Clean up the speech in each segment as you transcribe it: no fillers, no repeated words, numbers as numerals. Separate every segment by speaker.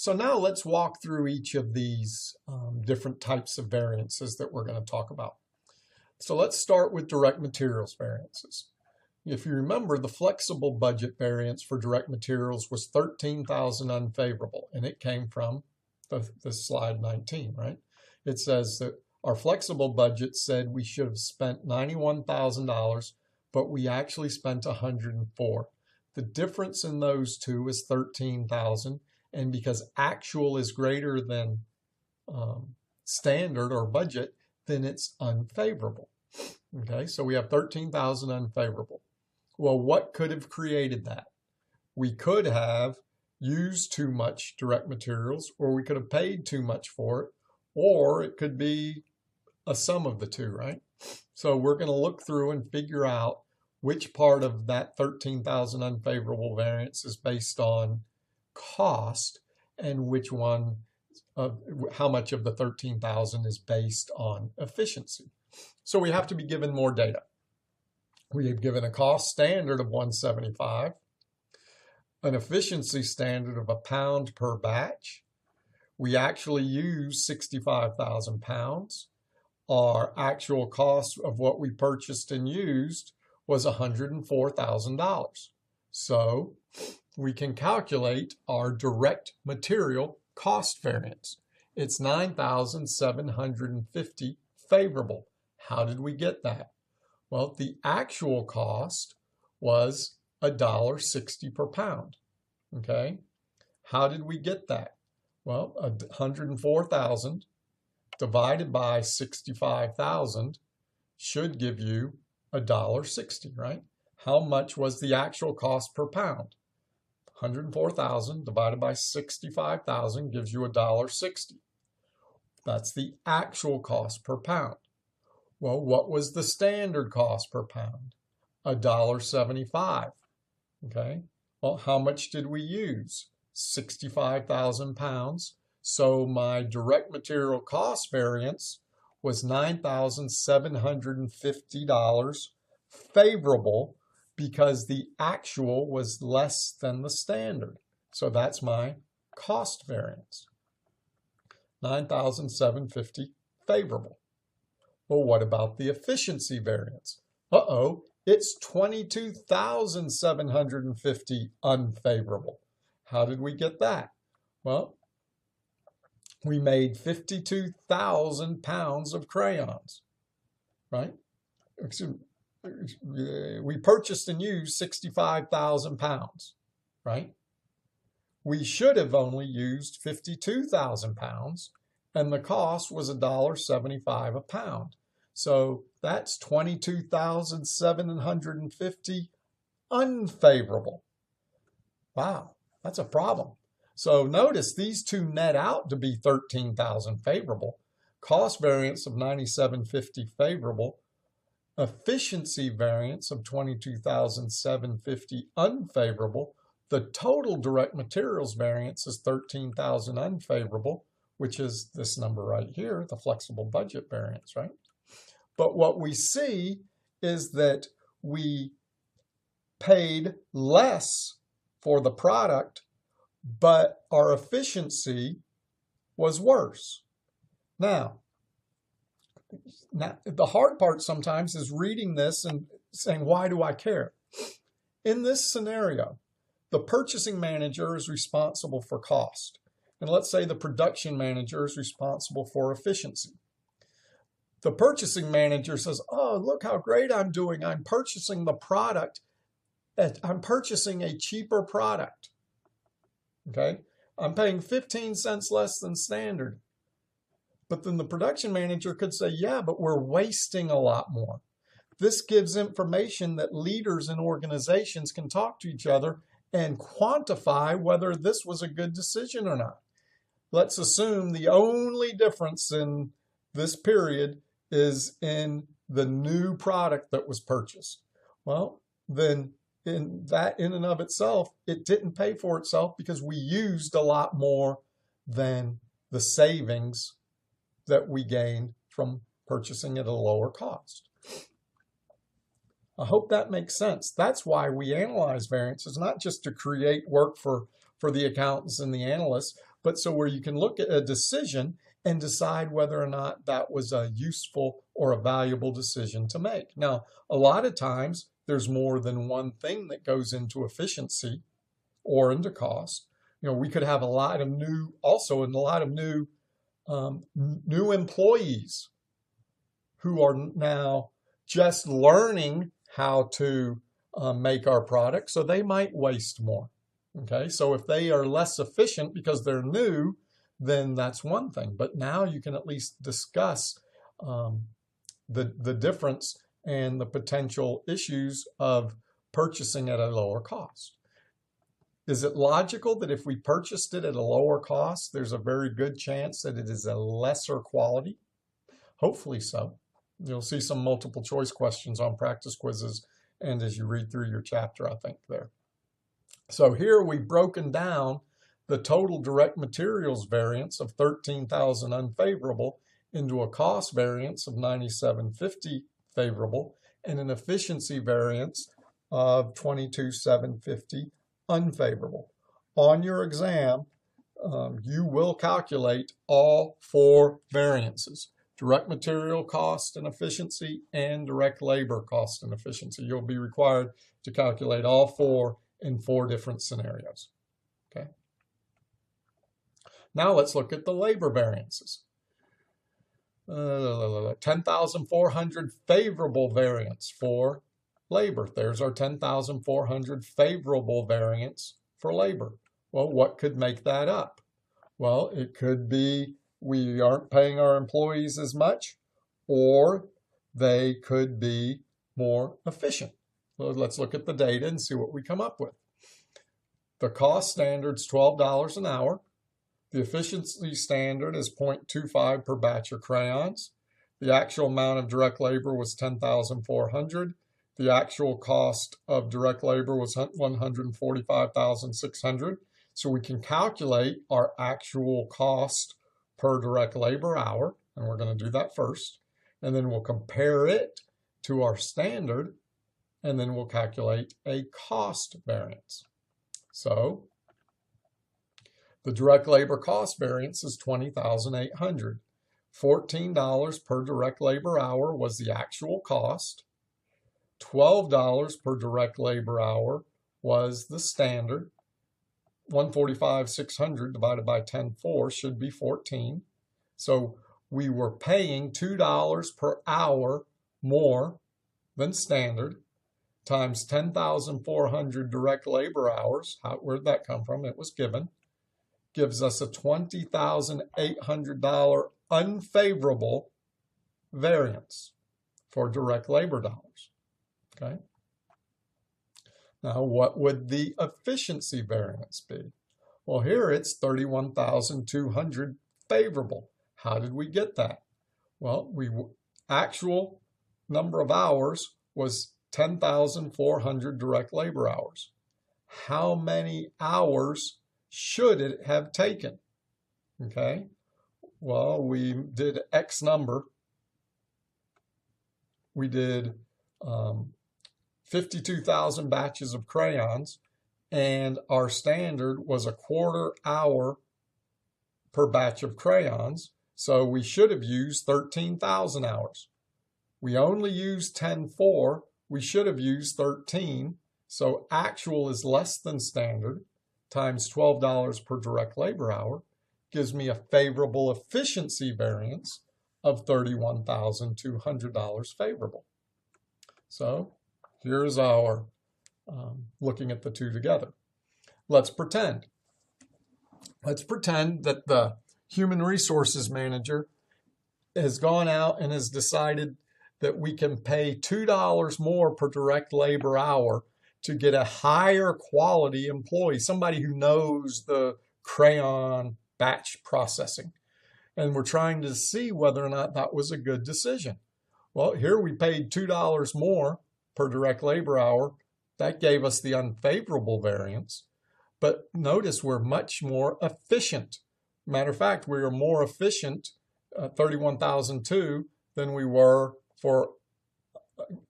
Speaker 1: So now let's walk through each of these different types of variances that we're going to talk about. So let's start with direct materials variances. If you remember, the flexible budget variance for direct materials was 13,000 unfavorable, and it came from the slide 19, right? It says that our flexible budget said we should have spent $91,000, but we actually spent $104,000. The difference in those two is $13,000, and because actual is greater than standard or budget, then it's unfavorable. Okay, so we have 13,000 unfavorable. Well, what could have created that? We could have used too much direct materials, or we could have paid too much for it, or it could be a sum of the two, right? So we're going to look through and figure out which part of that 13,000 unfavorable variance is based on cost and which one of how much of the 13,000 is based on efficiency. So we have to be given more data. We have given a cost standard of 175, an efficiency standard of a pound per batch. We actually use 65,000 pounds. Our actual cost of what we purchased and used was $104,000. So we can calculate our direct material cost variance. It's 9,750 favorable. How did we get that? Well, the actual cost was $1.60 per pound. Okay, how did we get that? Well, 104,000 divided by 65,000 should give you $1.60, right? How much was the actual cost per pound? 104,000 divided by 65,000 gives you $1.60. That's the actual cost per pound. Well, what was the standard cost per pound? $1.75. Okay. Well, how much did we use? 65,000 pounds. So my direct material cost variance was $9,750 favorable because the actual was less than the standard. So that's my cost variance. 9,750 favorable. Well, what about the efficiency variance? It's 22,750 unfavorable. How did we get that? Well, we made 52,000 pounds of crayons, right? We purchased and used 65,000 pounds, right? We should have only used 52,000 pounds, and the cost was $1.75 a pound. So that's 22,750 unfavorable. Wow, that's a problem. So notice these two net out to be 13,000 favorable. Cost variance of 9,750 favorable. Efficiency variance of 22,750 unfavorable. The total direct materials variance is 13,000 unfavorable, which is this number right here, the flexible budget variance, right? But what we see is that we paid less for the product, but our efficiency was worse. Now, the hard part sometimes is reading this and saying, why do I care? In this scenario, the purchasing manager is responsible for cost. And let's say the production manager is responsible for efficiency. The purchasing manager says, oh, look how great I'm doing. I'm purchasing the product. I'm purchasing a cheaper product. Okay, I'm paying 15 cents less than standard. But then the production manager could say, yeah, but we're wasting a lot more. This gives information that leaders in organizations can talk to each other and quantify whether this was a good decision or not. Let's assume the only difference in this period is in the new product that was purchased. Well, then in and of itself, it didn't pay for itself because we used a lot more than the savings that we gained from purchasing at a lower cost. I hope that makes sense. That's why we analyze variances, not just to create work for the accountants and the analysts, but so where you can look at a decision and decide whether or not that was a useful or a valuable decision to make. Now, a lot of times there's more than one thing that goes into efficiency or into cost. We could have a lot of new employees who are now just learning how to make our product, so they might waste more. Okay, so if they are less efficient because they're new, then that's one thing. But now you can at least discuss the difference and the potential issues of purchasing at a lower cost. Is it logical that if we purchased it at a lower cost, there's a very good chance that it is a lesser quality? Hopefully so. You'll see some multiple choice questions on practice quizzes and as you read through your chapter, I think, there. So here we've broken down the total direct materials variance of 13,000 unfavorable into a cost variance of 9,750 favorable and an efficiency variance of 22,750 unfavorable. On your exam, you will calculate all four variances: direct material cost and efficiency and direct labor cost and efficiency. You'll be required to calculate all four in four different scenarios. Okay. Now let's look at the labor variances. 10,400 favorable variance for labor. There's our 10,400 favorable variance for labor. Well, what could make that up? Well, it could be we aren't paying our employees as much, or they could be more efficient. Well, let's look at the data and see what we come up with. The cost standard's $12 an hour. The efficiency standard is 0.25 per batch of crayons. The actual amount of direct labor was 10,400. The actual cost of direct labor was 145,600. So we can calculate our actual cost per direct labor hour, and we're going to do that first. And then we'll compare it to our standard, and then we'll calculate a cost variance. So the direct labor cost variance is 20,800. $14 per direct labor hour was the actual cost. $12 per direct labor hour was the standard. 145,600 divided by 10.4 should be 14. So we were paying $2 per hour more than standard times 10,400 direct labor hours. Where'd that come from? It was given. Gives us a $20,800 unfavorable variance for direct labor dollars. Okay. Now, what would the efficiency variance be? Well, here it's 31,200 favorable. How did we get that? Well, actual number of hours was 10,400 direct labor hours. How many hours should it have taken? Okay, well, we did X number. We did 52,000 batches of crayons, and our standard was a quarter hour per batch of crayons, so we should have used 13,000 hours. We only used 10.4, we should have used 13, so actual is less than standard, times $12 per direct labor hour, gives me a favorable efficiency variance of $31,200 favorable. So here's our looking at the two together. Let's pretend that the human resources manager has gone out and has decided that we can pay $2 more per direct labor hour to get a higher quality employee, somebody who knows the crayon batch processing. And we're trying to see whether or not that was a good decision. Well, here we paid $2 more per direct labor hour. That gave us the unfavorable variance. But notice we're much more efficient. Matter of fact, we are more efficient, 31,002, than we were for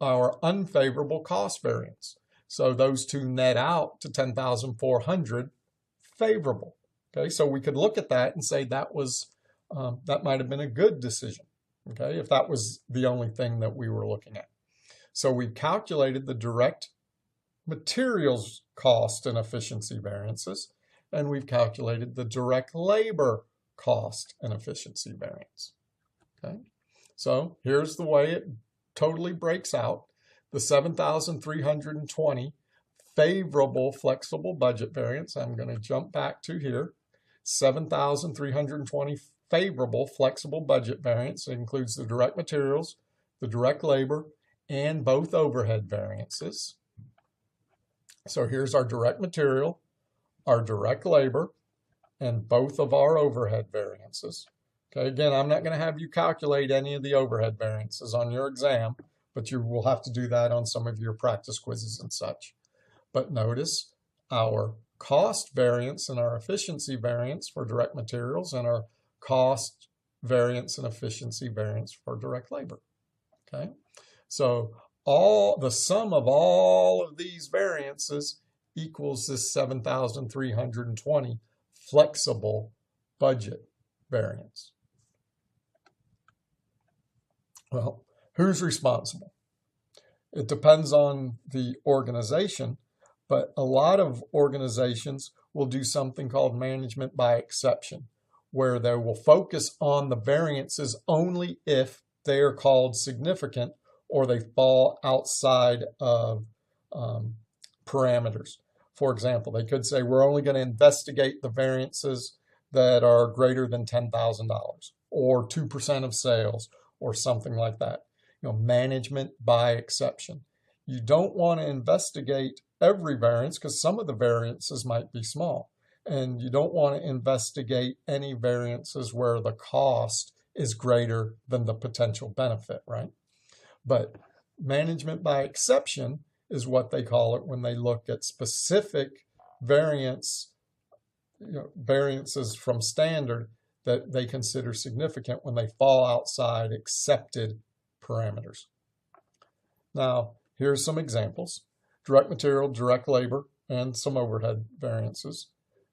Speaker 1: our unfavorable cost variance. So those two net out to 10,400 favorable. Okay, so we could look at that and say that was that might have been a good decision. Okay, if that was the only thing that we were looking at. So we've calculated the direct materials cost and efficiency variances, and we've calculated the direct labor cost and efficiency variance. Okay, so here's the way it totally breaks out. The 7,320 favorable flexible budget variance, I'm going to jump back to here. 7,320 favorable flexible budget variance. It includes the direct materials, the direct labor, and both overhead variances. So here's our direct material, our direct labor, and both of our overhead variances. Okay, again, I'm not going to have you calculate any of the overhead variances on your exam, but you will have to do that on some of your practice quizzes and such. But notice our cost variance and our efficiency variance for direct materials and our cost variance and efficiency variance for direct labor. Okay, so the sum of all of these variances equals this 7,320 flexible budget variance. Well, who's responsible? It depends on the organization, but a lot of organizations will do something called management by exception, where they will focus on the variances only if they are called significant or they fall outside of parameters. For example, they could say, we're only going to investigate the variances that are greater than $10,000 or 2% of sales or something like that. You know, management by exception. You don't want to investigate every variance because some of the variances might be small. And you don't want to investigate any variances where the cost is greater than the potential benefit, right? But management by exception is what they call it when they look at specific variances from standard that they consider significant when they fall outside accepted parameters. Now, here's some examples. Direct material, direct labor, and some overhead variances.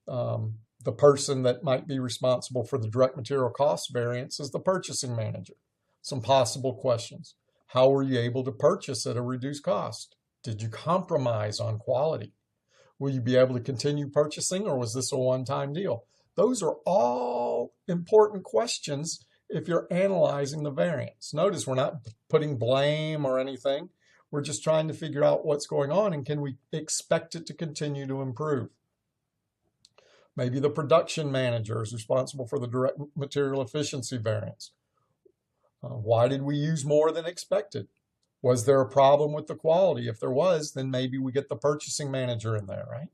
Speaker 1: The person that might be responsible for the direct material cost variance is the purchasing manager. Some possible questions. How were you able to purchase at a reduced cost? Did you compromise on quality? Will you be able to continue purchasing, or was this a one-time deal? Those are all important questions if you're analyzing the variance. Notice we're not putting blame or anything. We're just trying to figure out what's going on and can we expect it to continue to improve. Maybe the production manager is responsible for the direct material efficiency variance. Why did we use more than expected? Was there a problem with the quality? If there was, then maybe we get the purchasing manager in there, right?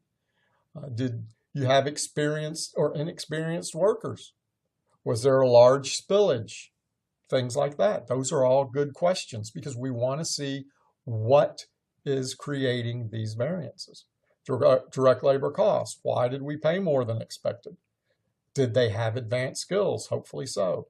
Speaker 1: Did you have experienced or inexperienced workers? Was there a large spillage? Things like that. Those are all good questions because we want to see what is creating these variances. Direct labor cost. Why did we pay more than expected? Did they have advanced skills? Hopefully so.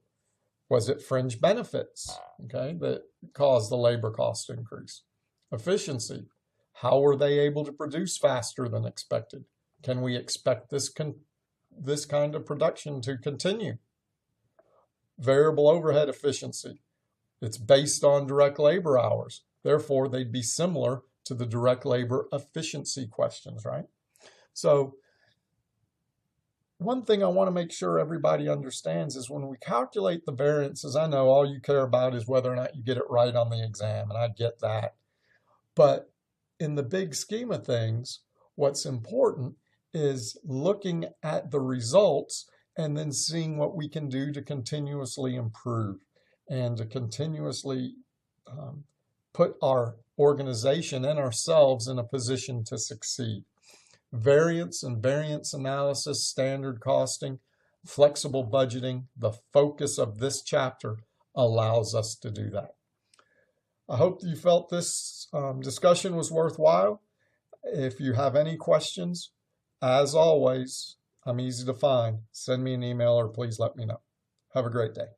Speaker 1: Was it fringe benefits, okay, that caused the labor cost increase? Efficiency. How were they able to produce faster than expected? Can we expect this kind of production to continue? Variable overhead efficiency. It's based on direct labor hours. Therefore, they'd be similar to the direct labor efficiency questions, right? So one thing I want to make sure everybody understands is when we calculate the variances, I know all you care about is whether or not you get it right on the exam, and I get that. But in the big scheme of things, what's important is looking at the results and then seeing what we can do to continuously improve and to continuously put our organization and ourselves in a position to succeed. Variance and variance analysis, standard costing, flexible budgeting, the focus of this chapter allows us to do that. I hope you felt this discussion was worthwhile. If you have any questions, as always, I'm easy to find. Send me an email or please let me know. Have a great day.